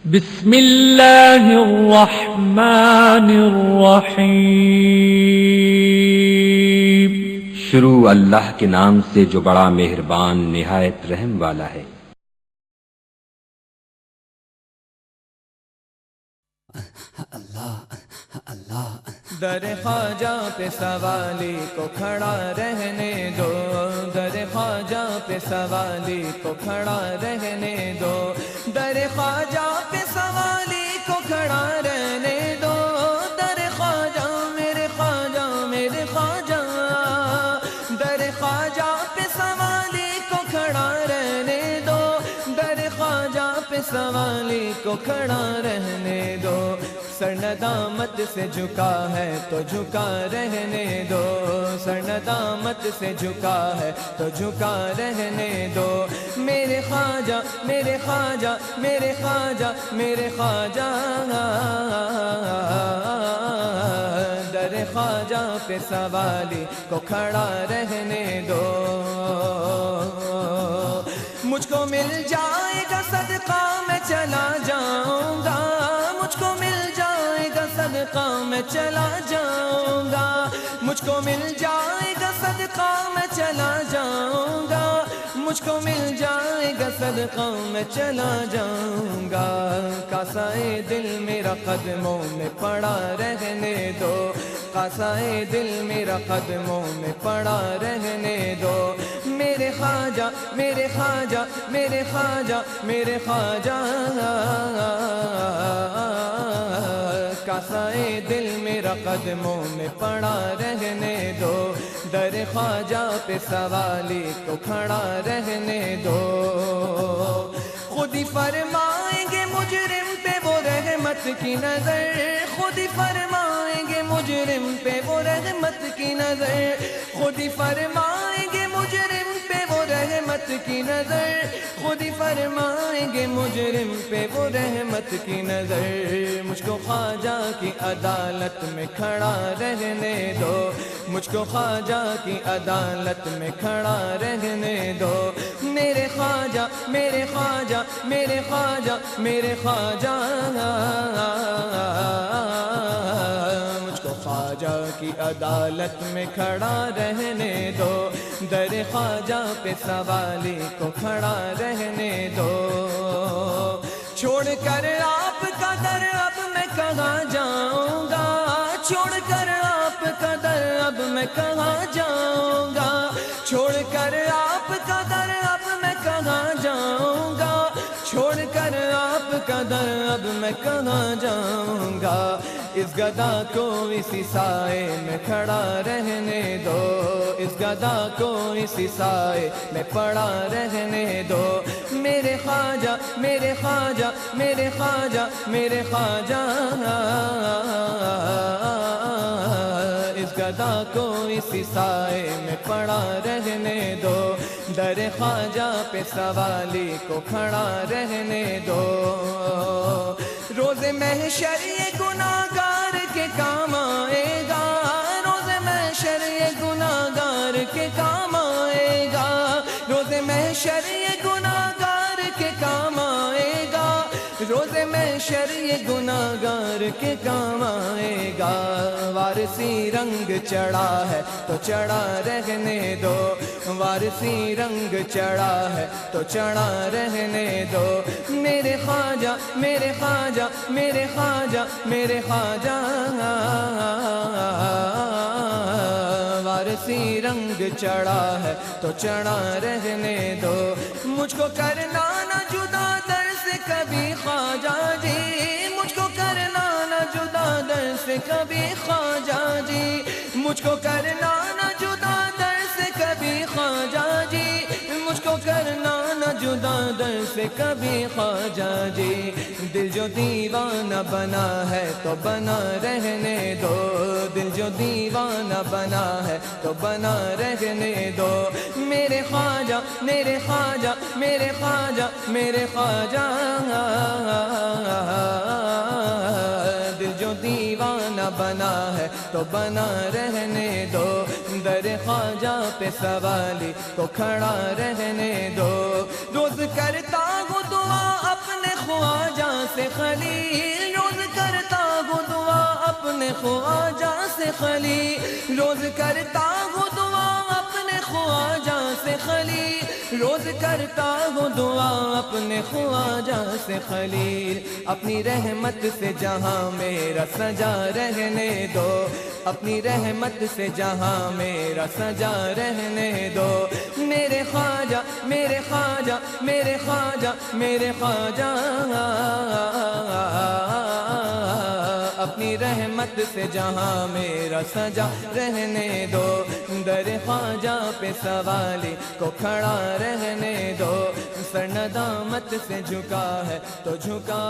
بسم اللہ الرحمن الرحیم۔ شروع اللہ کے نام سے جو بڑا مہربان نہایت رحم والا ہے۔ در خواجہ پہ سوالی کو کھڑا رہنے دو، در خواجہ پہ سوالی کو کھڑا رہنے دو، در خواجہ پہ سوالی کو کھڑا رہنے دو، در خواجہ میرے خواجہ میرے خواجہ، در خواجہ پہ سوالی کو کھڑا رہنے دو، در خواجہ پہ سوالی کو کھڑا رہنے دو، سر ندامت سے جھکا ہے تو جھکا رہنے دو، سر ندامت سے جھکا ہے تو جھکا رہنے دو، میرے خواجہ میرے خواجہ میرے خواجہ میرے خواجہ، در خواجہ پہ سوالی کو کھڑا رہنے دو، مجھ کو مل جائے گا صدقہ میں چلا جاؤں گا، مجھ کو مل جائے گا صدقہ میں چلا جاؤں گا، مجھ کو مل جائے گا صدقہ میں چلا جاؤں گا، مجھ کو مل جائے گا صدقہ میں چلا جاؤں گا، کاسائے دل میرا قدموں میں پڑا رہنے دو، کاسائے دل میرا قدموں میں پڑا رہنے دو، میرے خواجہ میرے خواجہ میرے خواجہ میرے خواجہ، کاسائے دل میرا قدموں میں پڑا رہنے دو، در خواجہ پہ سوالی کو کھڑا رہنے دو، خود ہی فرمائیں گے مجرم پہ وہ رحمت کی نظر، خود ہی فرمائیں گے مجرم پہ وہ رحمت کی نظر، خود ہی فرمائیں گے مجرم پہ وہ رحمت کی نظر، خود ہی فرمائیں گے مجرم پہ وہ رحمت کی نظر، مجھ کو خواجہ کی عدالت میں کھڑا رہنے دو، مجھ کو خواجہ کی عدالت میں کھڑا رہنے دو، میرے خواجہ میرے خواجہ میرے خواجہ میرے خواجہ، مجھ کو خواجہ کی عدالت میں کھڑا رہنے دو، در خواجہ پہ سوالی کو کھڑا رہنے دو، چھوڑ کر آپ کا در اب میں کہاں جاؤں گا، چھوڑ کر آپ کا در اب میں کہاں جاؤں گا، چھوڑ کر آپ کا در اب میں کہاں جاؤں گا، چھوڑ کر آپ کا در اب میں کہاں جاؤں گا، اس گدا کو اسی سائے میں کھڑا رہنے دو، اس گدا کو اسی سائے میں پڑا رہنے دو، میرے خواجہ میرے خواجہ میرے خواجہ میرے خواجہ، اس گدا کو اسی سائے میں پڑا رہنے دو، در خواجہ پہ سوالی کو کھڑا رہنے دو، روز محشر یہ گناہگار کے کام آئے گا، روز محشر یہ گناہگار کے کام آئے گا، روز محشر یہ گناہگار کے کام آئے گا، روز محشر یہ گناہگار کے کام آئے گا، وارثی رنگ چڑھا ہے تو چڑھا رہنے دو، وارثی رنگ چڑھا ہے تو چڑھا رہنے دو، میرے خواجہ میرے خواجہ میرے خواجہ میرے خواجہ، وارثی رنگ چڑھا ہے تو چڑھا رہنے دو، مجھ کو کرنا نہ جدا در سے کبھی خواجہ جی، مجھ کو کرنا نہ جدا در سے کبھی خواجہ جی، مجھ کو کرنا نہ جدا در سے کبھی خواجہ جی، مجھ کو کرنا نہ جدا در سے کبھی خواجہ جی، دل جو دیوانہ بنا ہے تو بنا رہنے دو، دل جو دیوانہ بنا ہے تو بنا رہنے دو، میرے خواجہ میرے خواجہ میرے خواجہ میرے خواجہ، دل جو دیوانہ بنا ہے تو بنا رہنے دو، در خواجہ پہ سوالی کو کھڑا رہنے دو، روز کرتا ہوں دعا اپنے خواجہ سے خلیل، روز کرتا ہوں دعا اپنے خواجہ سے خلیل، روز کرتا ہوں دعا اپنے خواجہ سے خلیل، روز کرتا ہوں دعا اپنے خواجہ سے خلیل، اپنی رحمت سے جہاں میرا سجا رہنے دو، اپنی رحمت سے جہاں میرا سجا رہنے دو، میرے خواجہ میرے خواجہ میرے خواجہ میرے خواجہ، اپنی رحمت سے جہاں میرا سجا رہنے دو، در خواجہ پہ سوالی کو کھڑا رہنے دو، سر ندامت سے جھکا ہے تو جھکا